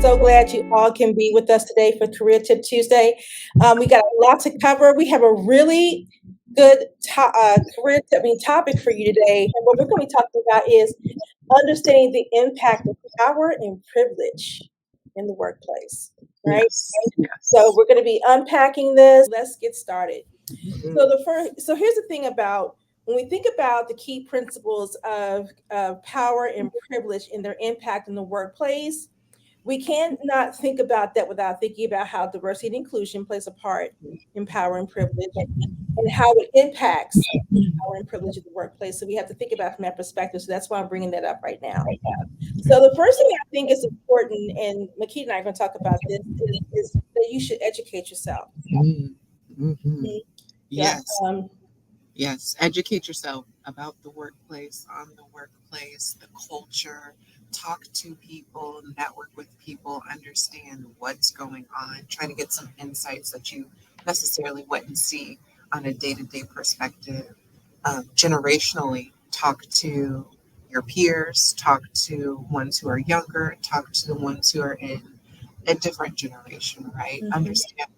so glad you all can be with us today for Career Tip Tuesday. We got a lot to cover. We have a really good topic for you today. And what we're going to be talking about is understanding the impact of power and privilege in the workplace, right? Yes, So yes. we're going to be unpacking this. Let's get started. So Mhm. here's the thing about when we think about the key principles of power and privilege and their impact in the workplace, we can't not think about that without thinking about how diversity and inclusion plays a part in power and privilege and how it impacts power and privilege in the workplace. So we have to think about it from that perspective. So that's why I'm bringing that up right now. So the first thing I think is important, and Makita and I are going to talk about this, is that you should educate yourself. Mm, mhm. Mhm. Yeah. Yes, yes. Educate yourself about the workplace, on the workplace, the culture. Talk to people, network with people, understand what's going on. Try to get some insights that you necessarily wouldn't see on a day-to-day perspective. Generationally, talk to your peers, talk to ones who are younger, talk to the ones who are in a different generation, right? Mhm. Understand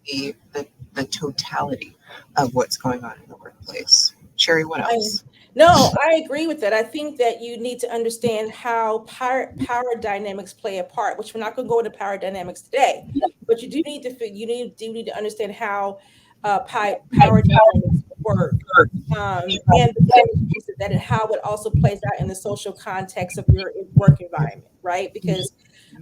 the totality of what's going on in the workplace. Sherry, what I else? no, I agree with that. I think that you need to understand how power dynamics play a part, which we're not going to go into power dynamics today, but you do need to do need to understand how power dynamics work, and the implications of that, and how it also plays out in the social context of your work environment, right? Because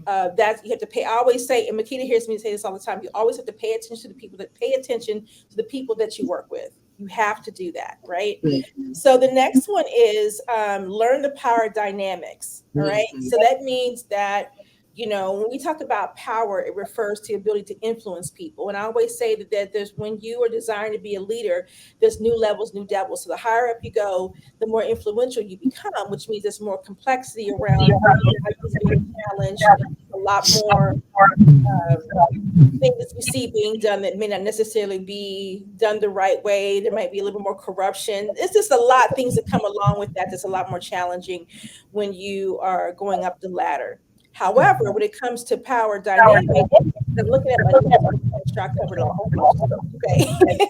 that you have to pay. I always say, and Makita hears me say this all the time. You always have to pay attention to the people that pay attention to the people that you work with. You have to do that, right? Mhm, So the next one is learn the power dynamics. All right. mhm, So that means that, when we talk about power, it refers to ability to influence people. And I always say that there's when you are designed to be a leader, there's new levels, new devils. So the higher up you go, the more influential you become, which means there's more complexity around how you're being challenged, a lot more things you see being done that may not necessarily be done the right way. There might be a little more corruption. It's just a lot of things that come along with that that's a lot more challenging when you are going up the ladder. However, when it comes to power dynamic, I'm looking at my notes to make sure I covered a whole bunch of stuff. Okay.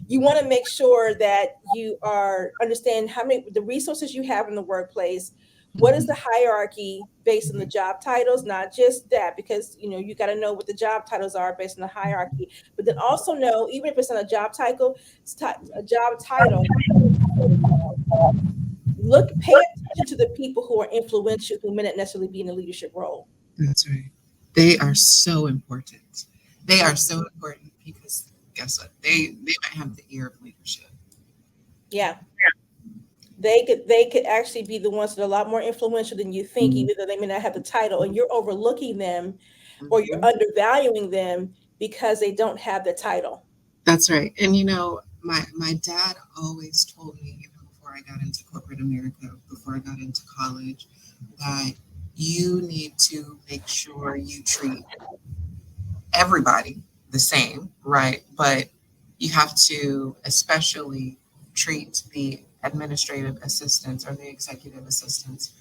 You want to make sure that you are understand how many the resources you have in the workplace. What is the mhm. hierarchy based on the job titles? Not just that, because you got to know what the job titles are based on the hierarchy, but then also know, even if it's not a job title, a job title. Pay attention to the people who are influential, who may not necessarily be in a leadership role. That's right. They are so important. They are so important because guess what? They might have the ear of leadership. Yeah, they could actually be the ones that are a lot more influential than you think, Mhm, even though they may not have the title, and you're overlooking them or you're mhm. undervaluing them because they don't have the title. That's right. And my dad always told me, even before I got into corporate America, before I got into college, that you need to make sure you treat everybody the same, right? But you have to especially treat the administrative assistants or the executive assistants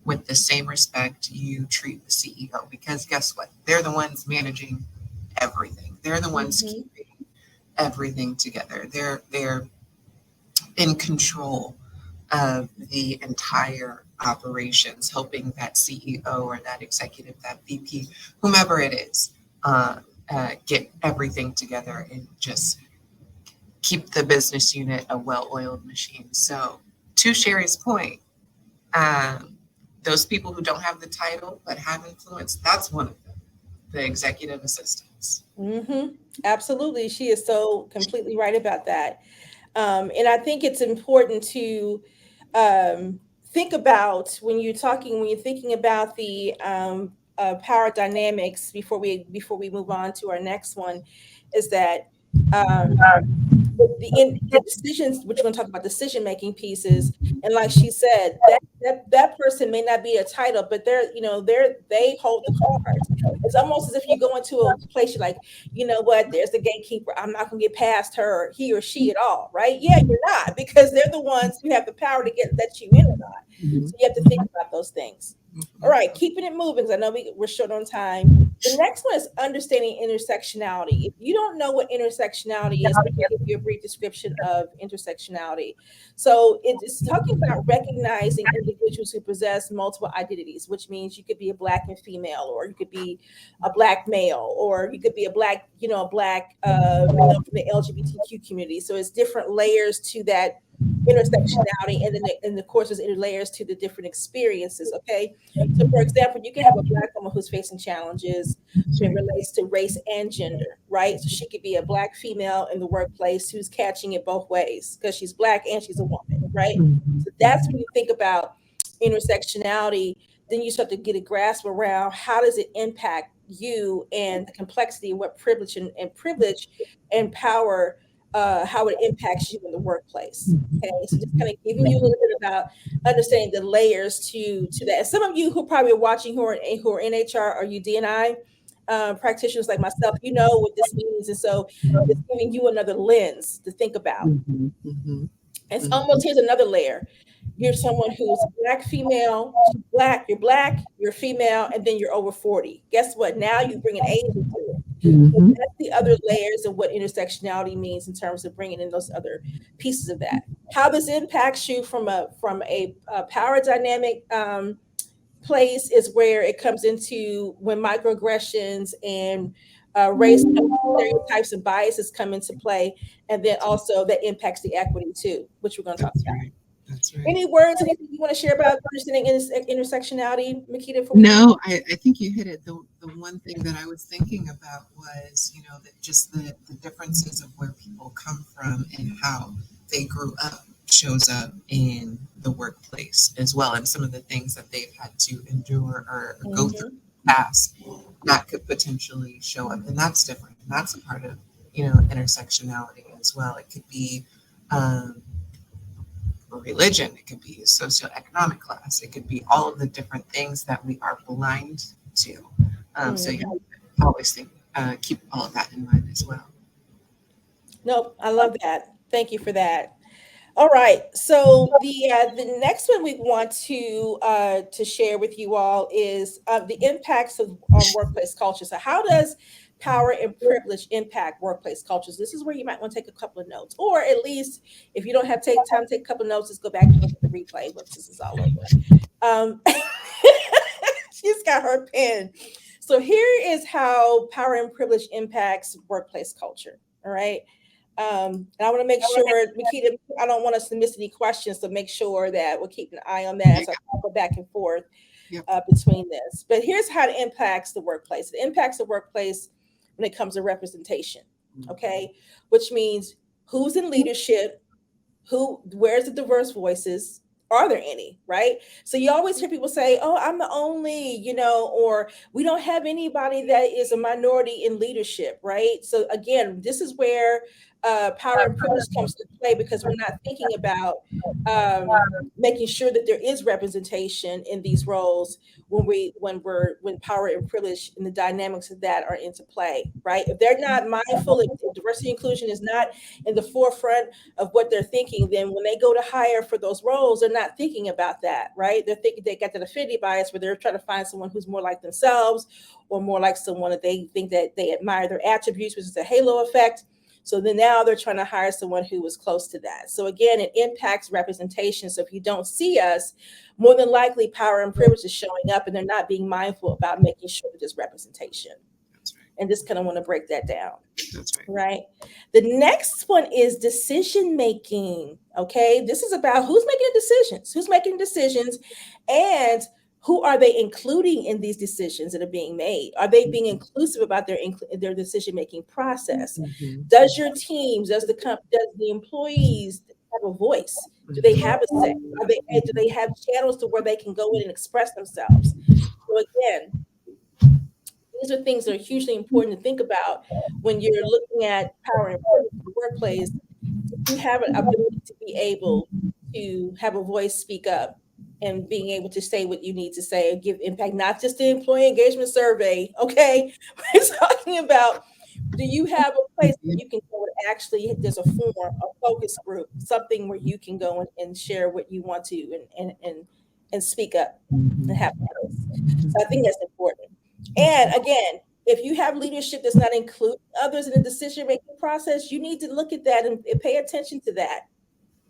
with the same respect you treat the CEO, because guess what? They're the ones managing everything. They're the ones Hmm. keeping everything together. They're in control of the entire operations, helping that CEO or that executive, that VP, whomever it is, get everything together and just keep the business unit a well-oiled machine. So, to Sherry's point, um, those people who don't have the title but have influence, that's one of them, the executive assistants. Hmm. Absolutely, she is so completely right about that. And I think it's important to think about when you're thinking about the power dynamics before we move on to our next one, is that um, the decisions, which we're going to talk about decision making pieces, and like she said, that person may not be a title, but they hold the cards. It's almost as if you go into a place, you're like, you know what, there's the gatekeeper, I'm not going to get past her, he or she at all, right? Yeah, you're not, because they're the ones who have the power to let you in or not. Mhm, So you have to think about those things. All mhm. right, keeping it moving, because I know we're short on time. The next one is understanding intersectionality. If you don't know what intersectionality is, let me give you a brief description of intersectionality. So it is talking about recognizing individuals who possess multiple identities, which means you could be a black and female, or you could be a black male, or you could be a black, a black male from the LGBTQ community. So it's different layers to that intersectionality, and then and of course there's layers to the different experiences. Okay, so for example, you can have a black woman who's facing challenges when it relates to race and gender, right? So she could be a black female in the workplace who's catching it both ways because she's black and she's a woman, right? Mhm. So that's when you think about intersectionality, then you start to get a grasp around how does it impact you and the complexity of what privilege and privilege and power, how it impacts you in the workplace. Okay, so just kind of giving you a little bit about understanding the layers to that. And some of you who probably are watching who are in HR or you D&I practitioners like myself, you know what this means, and so it's giving you another lens to think about. Mhm. Mhm. It's Mhm. almost here's another layer. You're someone who's black female, she's black, you're female, and then you're over 40. Guess what? Now you bring an age into it. So Mhm. that's the other layers of what intersectionality means in terms of bringing in those other pieces of that. How this impacts you from a power dynamic place is where it comes into when microaggressions and race stereotypes and biases come into play, and then also that impacts the equity too, which we're going to talk That's about. right. That's right. Any words, anything you want to share about understanding intersectionality, Makita, before we move No, I think you hit it. The one thing that I was thinking about was, that just the differences of where people come from and how they grew up shows up in the workplace as well, and some of the things that they've had to endure or go through on? in the past that could potentially show up, and that's different. And that's a part of intersectionality as well. It could be um, religion, it could be socioeconomic class, it could be all of the different things that we are blind to. So you Mhm. have to always keep all of that in mind as well. Nope, I love that. Thank you for that. All right. So the next one we want to share with you all is the impacts of on workplace culture. So how does power and privilege impact workplace cultures? This is where you might want to take a couple of notes, or at least if you don't have take time to take a couple of notes, just go back and look at the replay once this is all over. Um, she's got her pen. So here is how power and privilege impacts workplace culture. All right. And I want to make sure we keep it, I don't want us to miss any questions, so make sure that we'll keep an eye on that You as I got, go back and forth yep. between this. But here's how it impacts the workplace. It impacts the workplace when it comes to representation, okay? Which means who's in leadership, where's the diverse voices, are there any, right? So you always hear people say, oh, I'm the only, or we don't have anybody that is a minority in leadership, right? So again, this is where power and privilege comes to play, because we're not thinking about making sure that there is representation in these roles when power and privilege and the dynamics of that are into play, right? If they're not mindful, if diversity and inclusion is not in the forefront of what they're thinking, then when they go to hire for those roles, they're not thinking about that, right? They're thinking they got that affinity bias where they're trying to find someone who's more like themselves, or more like someone that they think that they admire their attributes, which is a halo effect. So then now they're trying to hire someone who was close to that. So again, it impacts representation. So if you don't see us, more than likely power and privilege is showing up, and they're not being mindful about making sure that there's representation. That's right. And just kind of want to break that down. That's right. Right. The next one is decision making. Okay. This is about who's making decisions, and who are they including in these decisions that are being made? Are they being inclusive about their decision making process? Mhm. Does your teams, does the employees have a voice? Do they have a say? Do they have channels to where they can go in and express themselves? So again, these are things that are hugely important to think about when you're looking at power and privilege in the workplace. You have an ability to be able to have a voice, speak up, and being able to say what you need to say and give impact, not just the employee engagement survey. Okay. We're talking about, do you have a place where Mhm. you can go and actually, there's a forum, a focus group, something where you can go and share what you want to, and speak up and have a voice. So I think that's important. And again, If you have leadership that's not including others in the decision making process, you need to look at that and pay attention to that,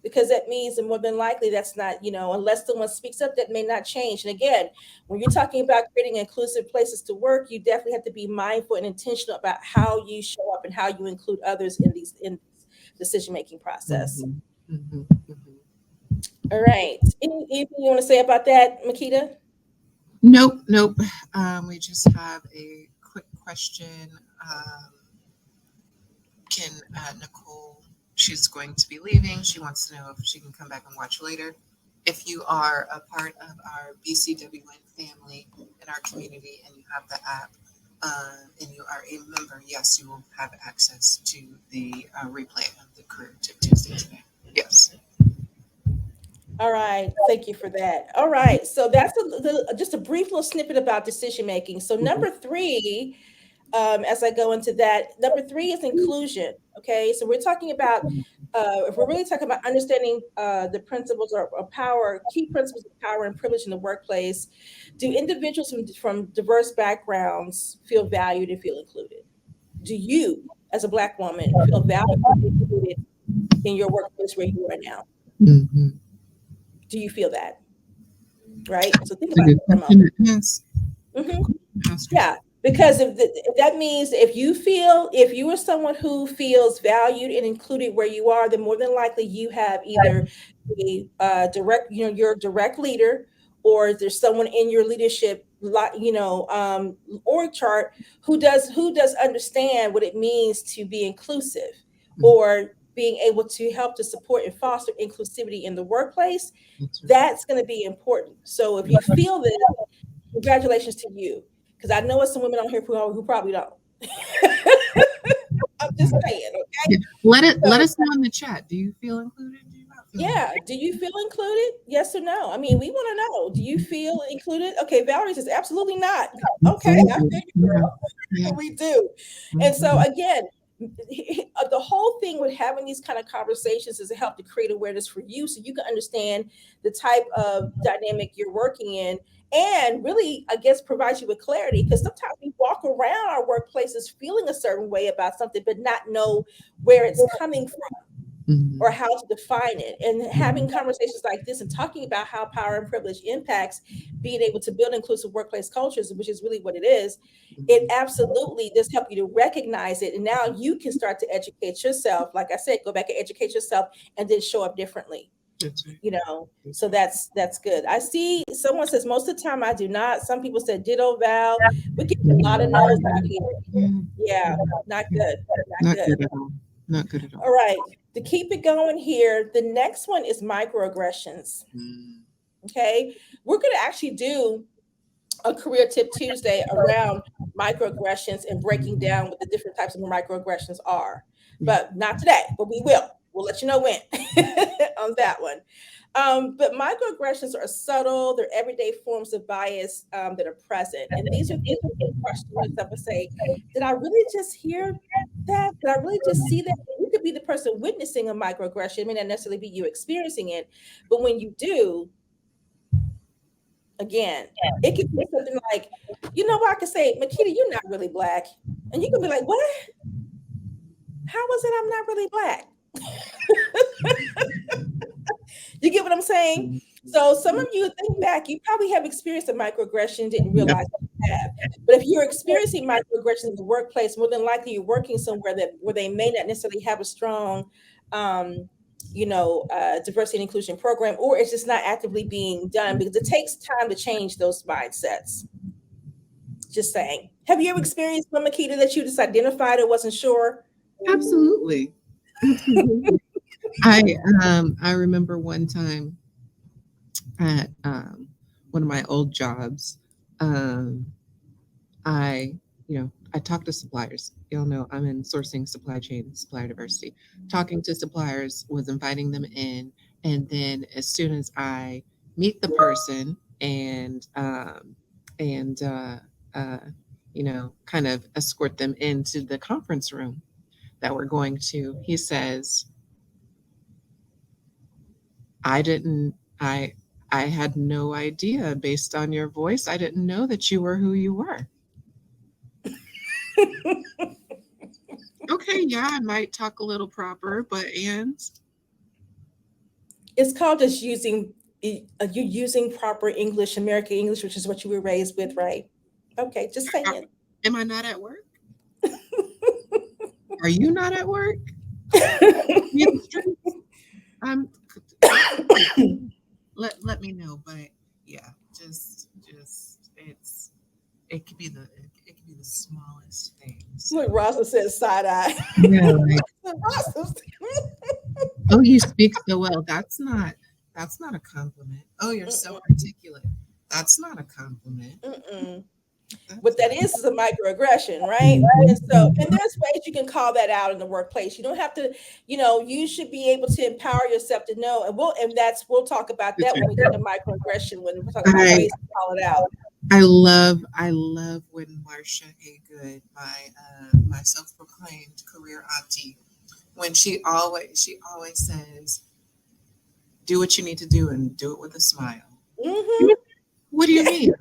because that means that more than likely that's not, unless someone speaks up, that may not change. And again, when you're talking about creating inclusive places to work, you definitely have to be mindful and intentional about how you show up and how you include others in this decision making process. Mhm, mhm, mhm. All right. Anything you want to say about that, Makita? Nope, nope. We just have a quick question. Um, can Nicole, she's going to be leaving. She wants to know if she can come back and watch later. If you are a part of our BCWN family in our community and you have the app and you are a member, yes, you will have access to the replay of the Career Tip Tuesday today. Yes. All right, thank you for that. All right, so that's just a brief little snippet about decision making. So Mhm, number three, as I go into that, number three is inclusion. Okay, so we're talking about if we're really talking about understanding the principles of power, key principles of power and privilege in the workplace. Do individuals from diverse backgrounds feel valued and feel included? Do you, as a Black woman, feel valued and included in your workplace where you are now? mhm. Do you feel that? Right. So think It's a about good that for a question moment. to ask. Good Mhm. question to ask Yeah, yourself. because if that means if you are someone who feels valued and included where you are, then more than likely you have either a direct, you're a direct leader, or there's someone in your leadership, org chart who does understand what it means to be inclusive, Mhm. or being able to help to support and foster inclusivity in the workplace. That's right. That's going to be important. So if you feel this, congratulations to you, because I know it's some women on here who probably don't. I'm just Mhm. saying, okay? Yeah. Let So us know in the chat. Do you feel included? Do you not feel yeah, do you feel included? Yes or no? I mean, we want to know. Do you feel included? Okay, Valerie says absolutely not. Okay, I included? feel you, Yeah. Yeah. girl. We do. And so Mhm. again, the whole thing with having these kind of conversations is to help to create awareness for you, so you can understand the type of dynamic you're working in, and really, I guess, provide you with clarity, because sometimes we walk around our workplaces feeling a certain way about something but not know where it's coming from or Mhm. how to define it. And having Mhm. conversations like this and talking about how power and privilege impacts being able to build inclusive workplace cultures, which is really what it is, it Mhm. absolutely does help you to recognize it. And now you can start to educate yourself. Like I said, go back and educate yourself and then show up differently. That's right. That's So right. that's good. I see someone says most of the time I do not. Some people said ditto, Val. We get a lot of no's out Mhm. here. Yeah. Yeah, Yeah. not Yeah. good. Not Not good. good at all. Not good at all. All right. To keep it going here, the next one is microaggressions. Mm. Okay. We're going to actually do a career tip Tuesday around microaggressions and breaking Mhm. down what the different types of microaggressions are. Yeah. But not today, but we will. We'll let you know when on that one. But microaggressions are subtle, they're everyday forms of bias that are present. And these are things you can question yourself and say, did I really just hear that? Did I really just see that? You could be the person witnessing a microaggression. It may not necessarily be you experiencing it, but when you do, again, it could be something like, what I could say, Makita, you're not really black. And you can be like, what? How was it I'm not really black? You get what I'm saying? So some of you think back, you probably have experienced a microaggression, didn't Yeah. realize you have. But if you're experiencing microaggressions in the workplace, more than likely you're working somewhere that where they may not necessarily have a strong diversity and inclusion program, or it's just not actively being done, because it takes time to change those mindsets. Just saying. Have you ever experienced one, Makita, that you just identified or wasn't sure? Absolutely. Absolutely. I remember one time at one of my old jobs, um, I I talked to suppliers. Y'all know I'm in sourcing, supply chain, supplier diversity. Talking to suppliers was inviting them in, and then as soon as I meet the person and uh, kind of escort them into the conference room that we're going to, he says, I didn't I I had no idea based on your voice. I didn't know that you were who you were. Okay, yeah, I might talk a little proper, but and It's called just you using proper English, American English, which is what you were raised with, right? Okay, just are, saying. am I not at work? Are you not at work? Me the streets. I'm let me know, but yeah, just it could be it could be the smallest thing. So Look, Rosa says side eye. yeah, like Rosa, oh, you speak so well. That's not a compliment. Oh, you're so mm-mm, articulate. That's not a compliment. mm-mm. What That's that not. is a microaggression, right? And Mhm, so, and mhm. there's ways you can call that out in the workplace. You don't have to, you should be able to empower yourself to know. We'll talk about That's that when we get right. to microaggression, when we talk about ways to call it out. I love when Marcia Haygood, my self-proclaimed career auntie, when she always says, "Do what you need to do and do it with a smile." Hmm. What do you Yeah. mean?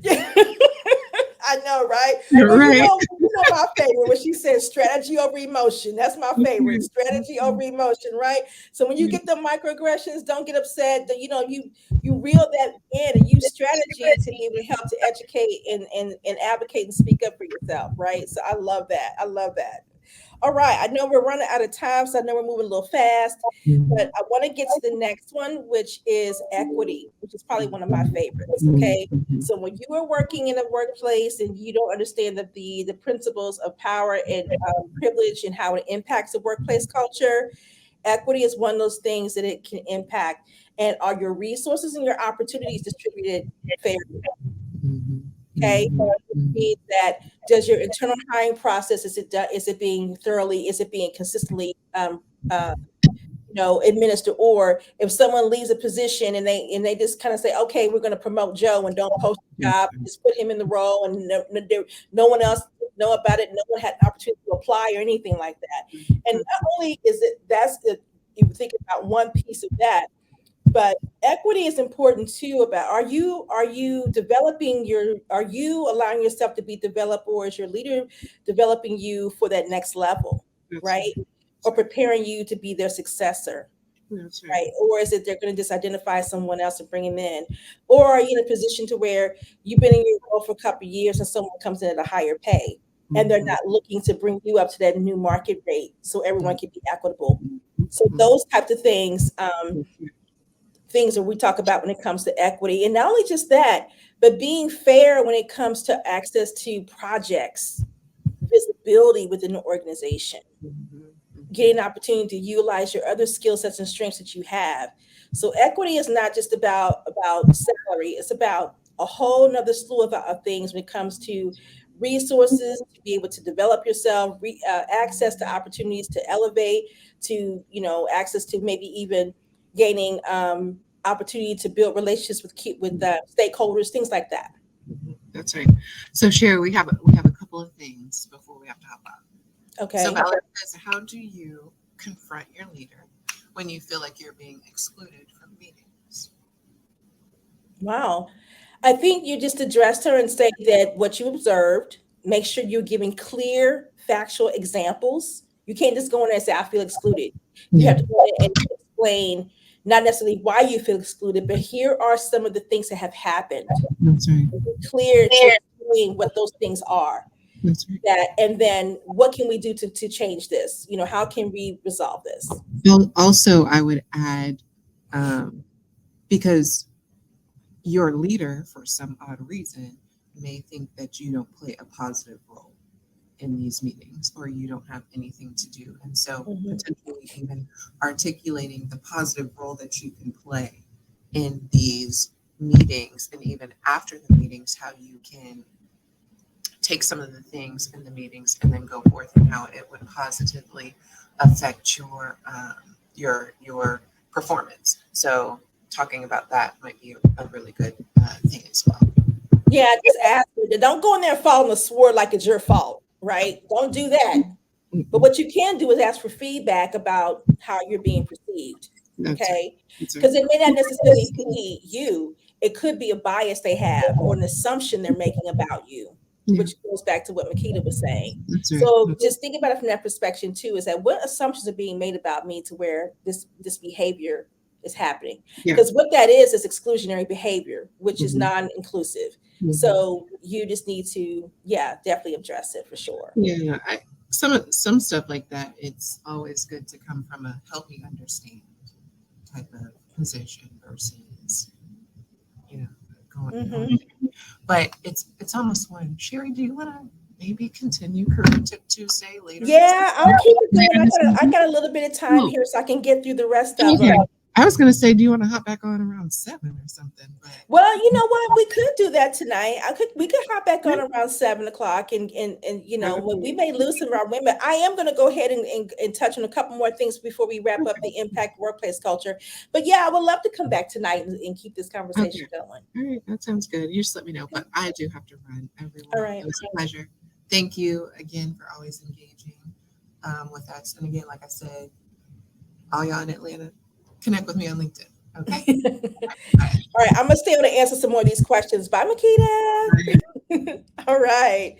Yeah. I know, right? You're Well, right. my favorite when she says strategy over emotion. That's my favorite. Strategy over emotion, right? So when you get the microaggressions, don't get upset. You reel that in and use strategy to be able to help to educate and advocate and speak up for yourself, right? So I love that. I love that. All right. I know we're running out of time, so I know we're moving a little fast, but I want to get to the next one, which is equity, which is probably one of my favorites. Okay. So when you are working in a workplace and you don't understand the principles of power and privilege and how it impacts the workplace culture, equity is one of those things that it can impact. And are your resources and your opportunities distributed fairly? Okay. Means that does your internal hiring process is it being thoroughly is it being consistently uh, administered, or if someone leaves a position and they just kind of say, okay, we're going to promote Joe and don't post the job, just put him in the role, and no one else know about it, no one had an opportunity to apply or anything like that. And not only is it that's it, you think about one piece of that, but equity is important too. About are you allowing yourself to be developed, or is your leader developing you for that next level, That's right? right. Or preparing you to be their successor, That's right. right? Or is it they're going to just identify someone else and bring him in? Or are you in a position to where you've been in your role for a couple of years and someone comes in at a higher pay, and they're Mhm, not looking to bring you up to that new market rate so everyone mhm, can be equitable? So mhm. those types of things that we talk about when it comes to equity. And not only just that, but being fair when it comes to access to projects, visibility within the organization, Mhm, getting mhm, an opportunity to utilize your other skill sets and strengths that you have. So equity is not just about salary, it's about a whole nother slew of things when it comes to resources to be able to develop yourself, access to opportunities to elevate, to access to maybe even gaining opportunity to build relationships with stakeholders, things like that. mhm. That's right. So, Sherry, we have a couple of things before we have to hop out. So, Okay. Valerie says, "How do you confront your leader when you feel like you're being excluded from meetings?" Wow. I think you just addressed her and say that what you observed, make sure you're giving clear, factual examples. You can't just go in there and say, I feel excluded. You Yeah, have to go in and explain not necessarily why you feel excluded, but here are some of the things that have happened. that's right. Be clear to explain what those things are. That's right. That and then what can we do to change this? How can we resolve this? Also, I would add, um, because your leader, for some odd reason, may think that you don't play a positive role in these meetings or you don't have anything to do. And so, Mhm. potentially, even articulating the positive role that you can play in these meetings and even after the meetings, how you can take some of the things in the meetings and then go forth and how it would positively affect your performance. So talking about that might be a really good thing as well. Yeah, just ask her. Don't go in there and fall on the sword like it's your fault, right? Don't do that. But Mhm. what you can do is ask for feedback about how you're being perceived. That's right. Okay. That's right. Because it may not necessarily be you, it could be a bias they have or an assumption they're making about you. Yeah, which goes back to what Makeda was saying. that's right. So just think about it from that perspective too, is that what assumptions are being made about me to where this behavior is happening? Yeah. Because what that is exclusionary behavior, which is Hmm. non-inclusive. Hmm. So you just need to, yeah, definitely address it for sure. Yeah, some stuff like that. It's always good to come from a help me understand type of position versus you know going. Hmm. But it's almost one. Sherry, do you want to maybe continue Career Tip Tuesday later this Yeah, I'll keep it going. later this I evening? got a little bit of time Cool. here so I can get through the rest of them. Yeah. I was gonna say, do you want to hop back on around 7 or something? But Well, you know what? We could do that tonight. We could hop back on yeah, around 7 o'clock and you know, okay. we may lose some of our women. I am gonna go ahead and touch on a couple more things before we wrap up the impact workplace culture. But yeah, I would love to come back tonight and keep this Okay. conversation going. All right, that sounds good. You just let me know. Okay. But I do have to run, All everyone. right. It was a pleasure. Thank you again for always engaging with us. And again, like I said, all y'all in Atlanta, connect with me on LinkedIn. Okay. All right, I'm gonna stay on to answer some more of these questions. Bye, Bye. Makita. All right.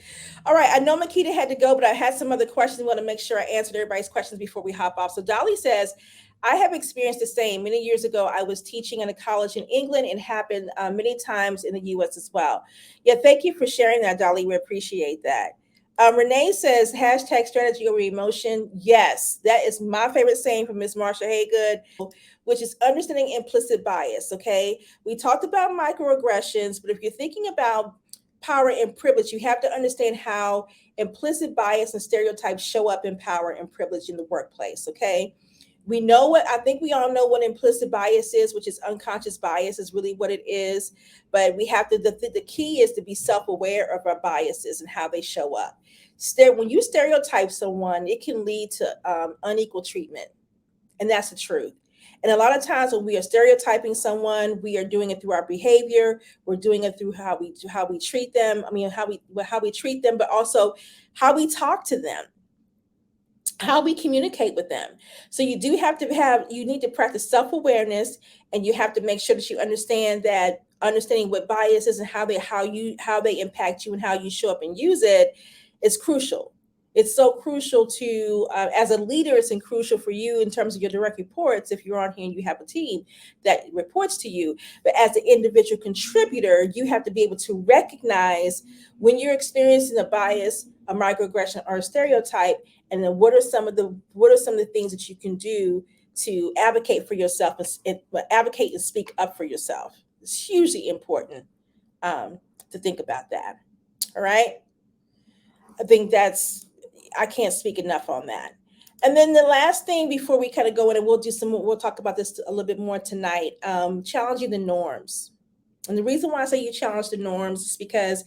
All right. I know Makita had to go, but I had some other questions. I want to make sure I answered everybody's questions before we hop off. So Dolly says, I have experienced the same. Many years ago, I was teaching in a college in England and happened many times in the US as well. Yeah, thank you for sharing that, Dolly. We appreciate that. Renee says, hashtag strategy over emotion. Yes, that is my favorite saying from Miss Marsha Haygood, which is understanding implicit bias. Okay. We talked about microaggressions, but if you're thinking about power and privilege, you have to understand how implicit bias and stereotypes show up in power and privilege in the workplace. Okay. We know what I think we all know what implicit bias is, which is unconscious bias, is really what it is. But we have to, the key is to be self aware of our biases and how they show up. When you stereotype someone, it can lead to unequal treatment, and that's the truth. And a lot of times when we are stereotyping someone, we are doing it through our behavior. We're doing it through how we treat them. I mean, how we treat them, but also how we talk to them, how we communicate with them. So you need to practice self-awareness, and you have to make sure that you understand that understanding what bias is and how they impact you and how you show up and use it is crucial. It's so crucial to as a leader. It's crucial for you in terms of your direct reports if you're on here and you have a team that reports to you. But as an individual contributor, you have to be able to recognize when you're experiencing a bias, a microaggression, or a stereotype, and then what are some of the things that you can do to advocate for yourself and advocate and speak up for yourself. It's hugely important to think about that. All right. I think that's, I can't speak enough on that. And then the last thing before we kind of go in, and we'll talk about this a little bit more tonight, challenging the norms. And the reason why I say you challenge the norms is because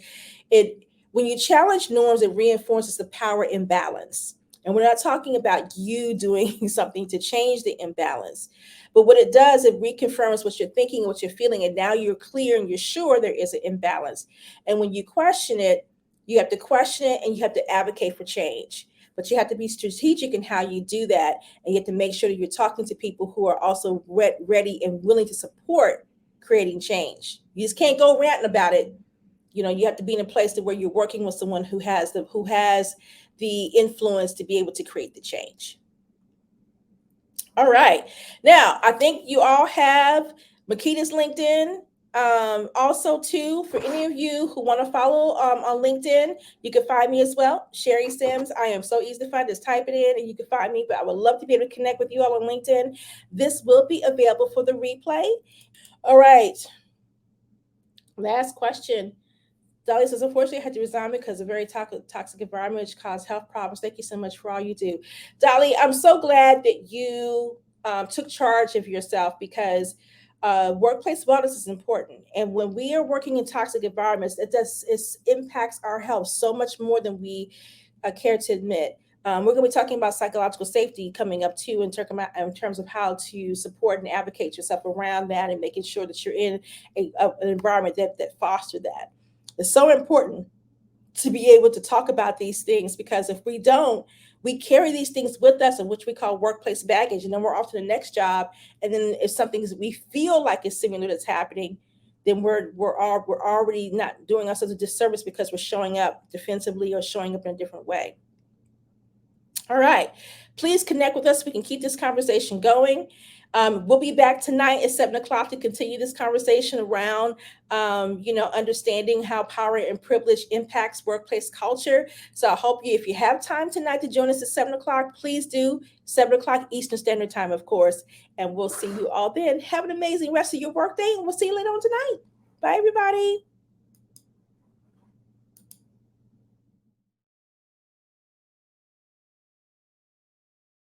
when you challenge norms, it reinforces the power imbalance. And we're not talking about you doing something to change the imbalance. But what it does, it reconfirms what you're thinking, what you're feeling, and now you're clear and you're sure there is an imbalance. And when you question it, you have to question it and you have to advocate for change. But you have to be strategic in how you do that. And you have to make sure that you're talking to people who are also ready and willing to support creating change. You just can't go ranting about it. You know, you have to be in a place to where you're working with someone who has the influence to be able to create the change. All right. Now, I think you all have Makeda's LinkedIn. Also, too, for any of you who want to follow on LinkedIn, you can find me as well, Sherry Sims. I am so easy to find. Just type it in and you can find me. But I would love to be able to connect with you all on LinkedIn. This will be available for the replay. All right. Last question. Dolly says, unfortunately, I had to resign because of a very toxic environment which caused health problems. Thank you so much for all you do. Dolly, I'm so glad that you took charge of yourself because workplace wellness is important. And when we are working in toxic environments, it impacts our health so much more than we care to admit. We're going to be talking about psychological safety coming up too, in terms of how to support and advocate yourself around that and making sure that you're in an environment that foster that. It's so important to be able to talk about these things because if we don't, we carry these things with us, in which we call workplace baggage, and then we're off to the next job. And then if something we feel like is similar that's happening, then we're already not doing ourselves a disservice because we're showing up defensively or showing up in a different way. All right. Please connect with us. We can keep this conversation going. We'll be back tonight at 7 o'clock to continue this conversation around, understanding how power and privilege impacts workplace culture. So I hope you, if you have time tonight to join us at 7 o'clock, please do. 7 o'clock Eastern Standard Time, of course. And we'll see you all then. Have an amazing rest of your workday, and we'll see you later on tonight. Bye, everybody.